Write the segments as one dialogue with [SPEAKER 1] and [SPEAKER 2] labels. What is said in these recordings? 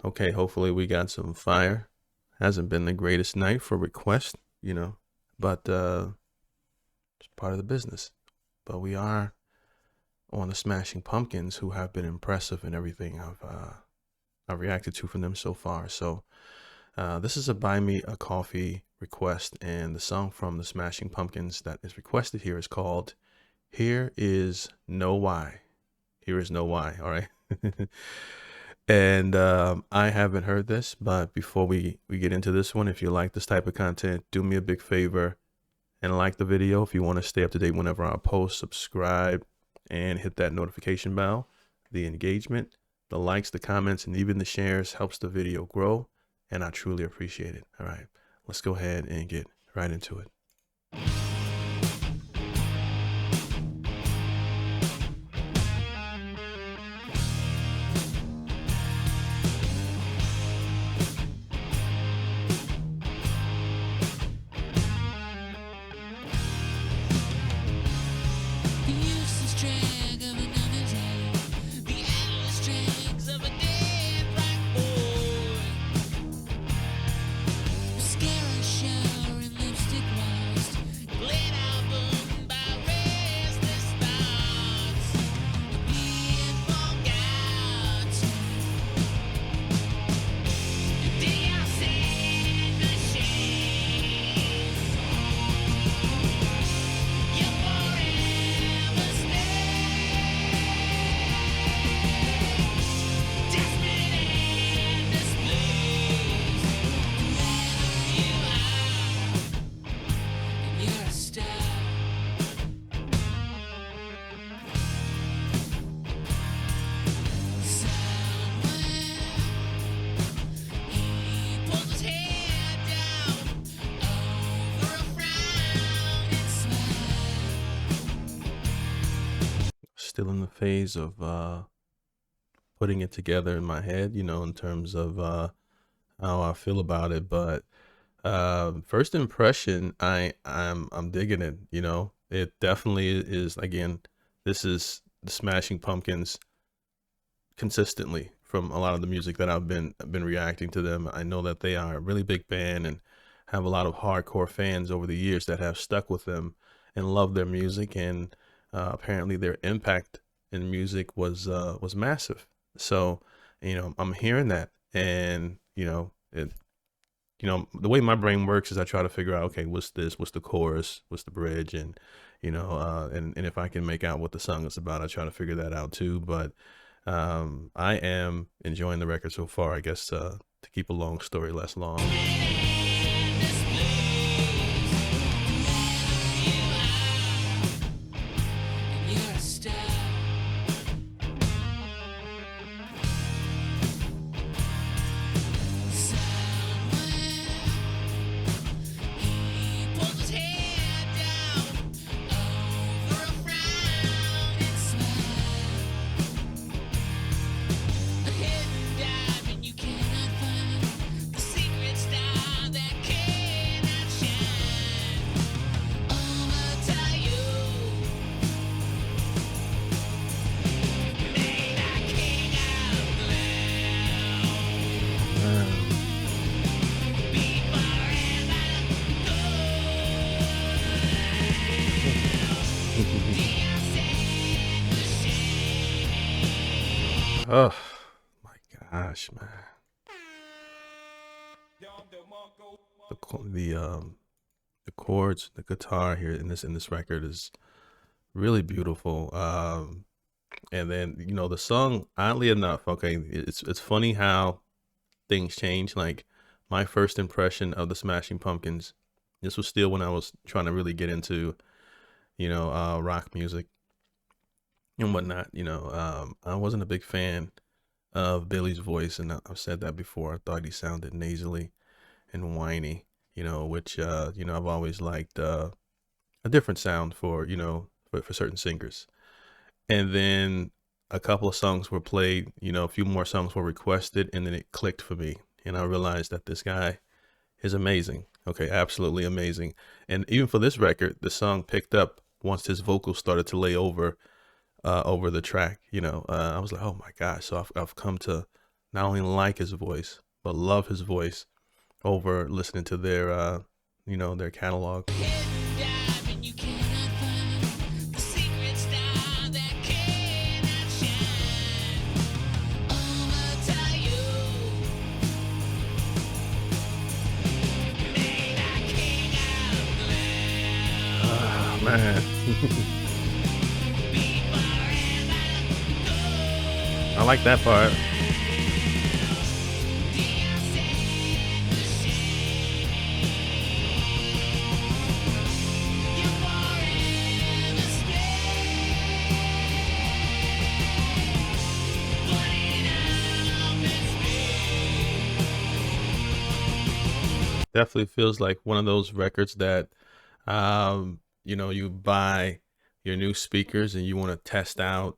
[SPEAKER 1] Okay, hopefully we got some fire. Hasn't been the greatest night for requests, but it's part of the business. But we are on the Smashing Pumpkins, who have been impressive in everything I've reacted to from them so far. So this is a Buy Me a Coffee request, and the song from the Smashing Pumpkins that is requested here is called "Here Is No Why." Here is no why. All right. And I haven't heard this, but before we get into this one, if you like this type of content, do me a big favor and like the video. If you want to stay up to date whenever I post, subscribe and hit that notification bell. The engagement, the likes, the comments, and even the shares helps the video grow, and I truly appreciate it. All right, let's go ahead and get right into it.
[SPEAKER 2] The useless drag of another day, the endless dregs of a dead black boy. Mascara shower and lipstick lost, lit album by restless thoughts, being forgot. Dig out sand machines, you forever stay. Desperate and displeased, you are, and you're a star. Somewhere he pulls his head down over a frown and smile.
[SPEAKER 1] Still in the phase of putting it together in my head, in terms of how I feel about it. But first impression, I'm digging it. It definitely is. Again, this is the Smashing Pumpkins consistently from a lot of the music that I've been reacting to them. I know that they are a really big band and have a lot of hardcore fans over the years that have stuck with them and love their music. And apparently, their impact in music was massive. So, I'm hearing that, and the way my brain works is I try to figure out, okay, what's this, what's the chorus, what's the bridge, and and if I can make out what the song is about, I try to figure that out too. But I am enjoying the record so far. I guess to keep a long story less long.
[SPEAKER 2] And displeased, you are, and you're a star. Somewhere he pulls his head down over a frown and smile. A hidden diamond you cannot find, the secret star that cannot shine. Over to you, made a king of blue.
[SPEAKER 1] Um,
[SPEAKER 2] Be forever dear sand machine.
[SPEAKER 1] oh my gosh, man. The chords, the guitar here in this record is really beautiful. And then the song, oddly enough, okay, it's funny how things change. Like my first impression of the Smashing Pumpkins, this was still when I was trying to really get into rock music and whatnot. I wasn't a big fan of Billy's voice, and I've said that before. I thought he sounded nasally and whiny, which I've always liked a different sound for for certain singers. And then a couple of songs were played, a few more songs were requested, and then it clicked for me, and I realized that this guy is amazing. Okay, absolutely amazing. And even for this record, the song picked up once his vocals started to lay over the track. I was like, oh my gosh. So I've come to not only like his voice, but love his voice over listening to their, their catalog.
[SPEAKER 2] Hidden diamond you cannot find, the secret star that cannot shine. Over to you, may the king of gloom
[SPEAKER 1] Ah, man.
[SPEAKER 2] be forever
[SPEAKER 1] I like that part. Definitely feels like one of those records that, you buy your new speakers and you want to test out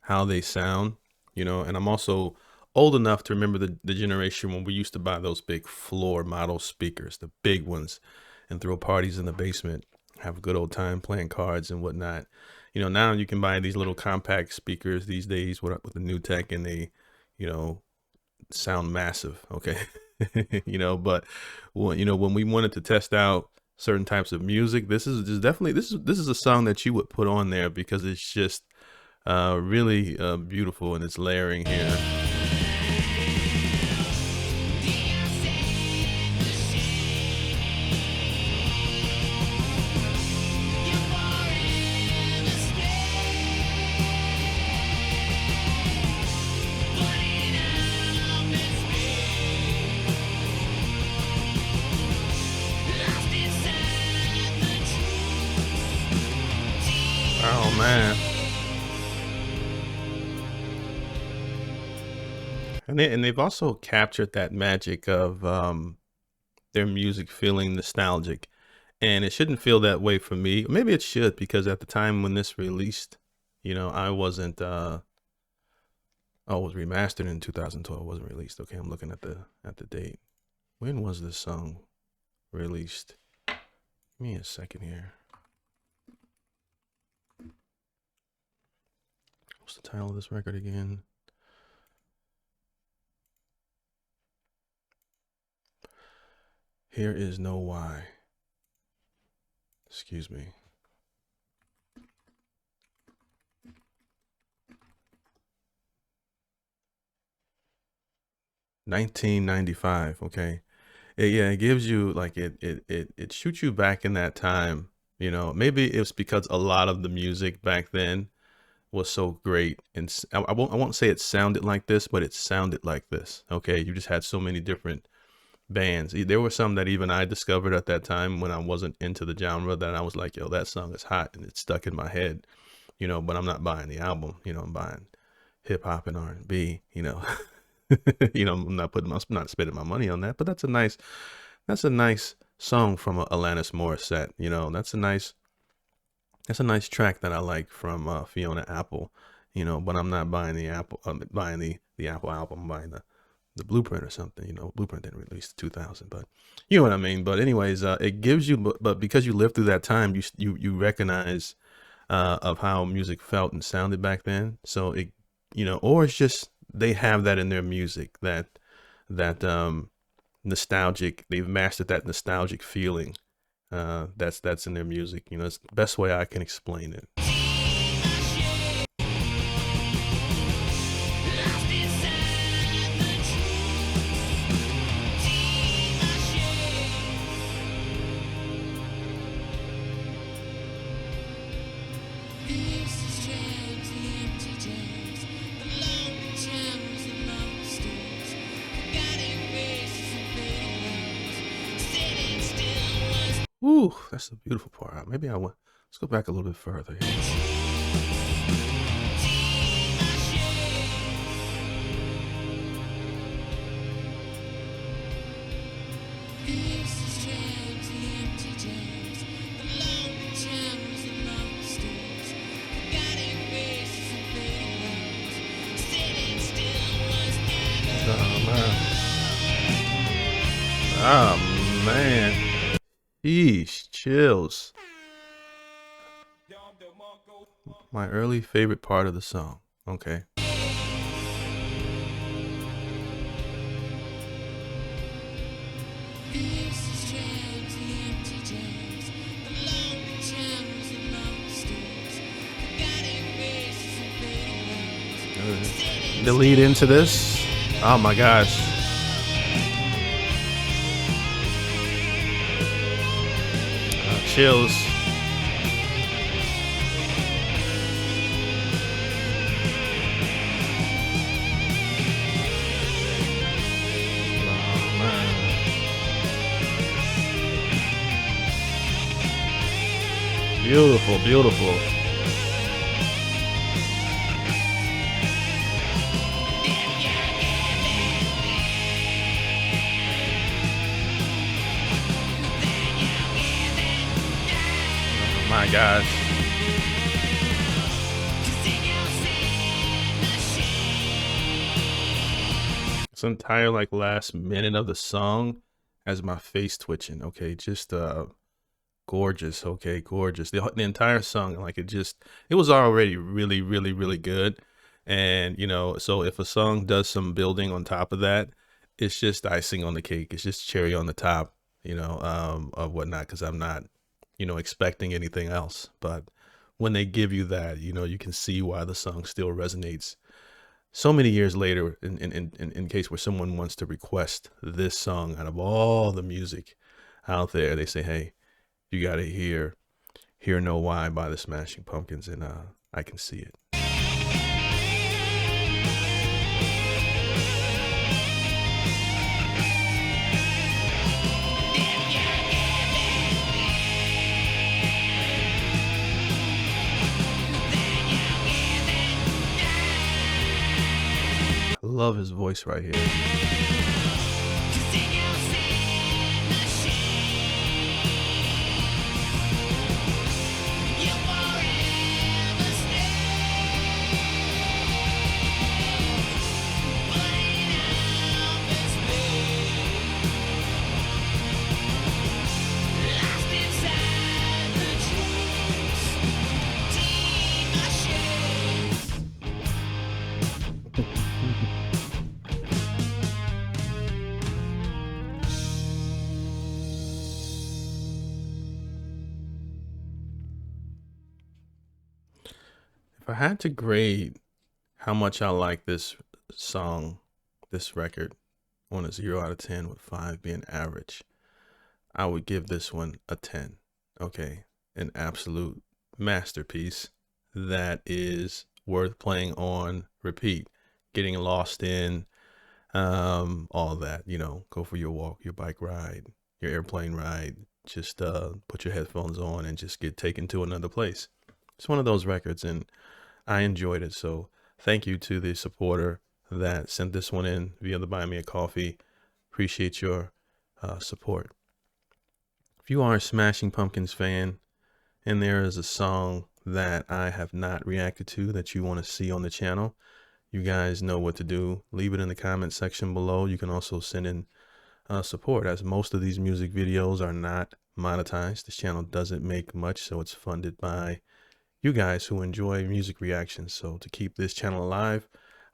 [SPEAKER 1] how they sound, and I'm also old enough to remember the generation when we used to buy those big floor model speakers, the big ones, and throw parties in the basement, have a good old time playing cards and whatnot. Now you can buy these little compact speakers these days with the new tech, and they, you know, sound massive. Okay. But when we wanted to test out certain types of music, this is just definitely, this is a song that you would put on there because it's just really beautiful in its layering here. Oh man. And they've also captured that magic of their music feeling nostalgic. And it shouldn't feel that way for me. Maybe it should, because at the time when this released, I wasn't oh, it was remastered in 2012, it wasn't released. Okay, I'm looking at the date. When was this song released? Give me a second here. What's the title of this record again? Here is no why. Excuse me. $1995. Okay. Yeah, it gives you like it shoots you back in that time. Maybe it's because a lot of the music back then was so great, and I won't say it sounded like this, but it sounded like this. Okay, you just had so many different bands. There were some that even I discovered at that time when I wasn't into the genre, that I was like, yo, that song is hot, and it's stuck in my head. But I'm not buying the album. I'm buying hip hop and R&B. I'm not spending my money on that. But that's a nice song from Alanis Morissette. That's a nice track that I like from Fiona Apple. But I'm not buying the Apple. Buying the Apple album. I'm buying the Blueprint or something. Blueprint didn't release 2000, but you know what I mean. But anyways, it gives you, but because you lived through that time, you recognize of how music felt and sounded back then. So or it's just they have that in their music, that nostalgic. They've mastered that nostalgic feeling. That's in their music. It's the best way I can explain it. Ooh, that's the beautiful part. Maybe let's go back a little bit further here. Oh man. Oh man. Eesh, chills. My early favorite part of the song. Okay.
[SPEAKER 2] cabs, the empty jams, the long channels, the long stairs, forgotten faces and fading wells.
[SPEAKER 1] The lead into this, oh my gosh. Chills. Beautiful, beautiful. Oh my gosh. This entire like last minute of the song has my face twitching. Okay, just gorgeous. Okay, gorgeous. The entire song, like it was already really, really, really good. And you know, so if a song does some building on top of that, it's just icing on the cake. It's just cherry on the top, you know, of whatnot. Because I'm not, you know, expecting anything else. But when they give you that, you know, you can see why the song still resonates so many years later. In case where someone wants to request this song out of all the music out there, they say, hey, you got to hear Know Why by the Smashing Pumpkins, and I can see it. I love his voice right here. If I had to grade how much I like this song, this record, on a 0 out of 10, with 5 being average, I would give this one a 10. Okay, an absolute masterpiece that is worth playing on repeat, getting lost in, all that, you know, go for your walk, your bike ride, your airplane ride, just put your headphones on and just get taken to another place. It's one of those records, and I enjoyed it. So thank you to the supporter that sent this one in via the Buy Me a Coffee. Appreciate your support. If you are a Smashing Pumpkins fan and there is a song that I have not reacted to that you want to see on the channel, you guys know what to do. Leave it in the comment section below. You can also send in support, as most of these music videos are not monetized. This channel doesn't make much, so it's funded by you guys who enjoy music reactions. So to keep this channel alive,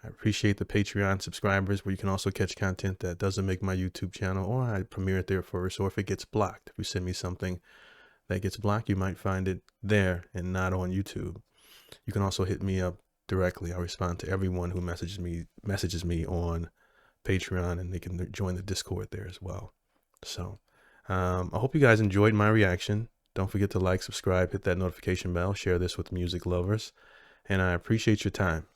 [SPEAKER 1] I appreciate the Patreon subscribers, where you can also catch content that doesn't make my YouTube channel, or I premiere it there first, or if it gets blocked. If you send me something that gets blocked, you might find it there and not on YouTube. You can also hit me up directly. I respond to everyone who messages me on Patreon, and they can join the Discord there as well. So I hope you guys enjoyed my reaction. Don't forget to like, subscribe, hit that notification bell, share this with music lovers, and I appreciate your time.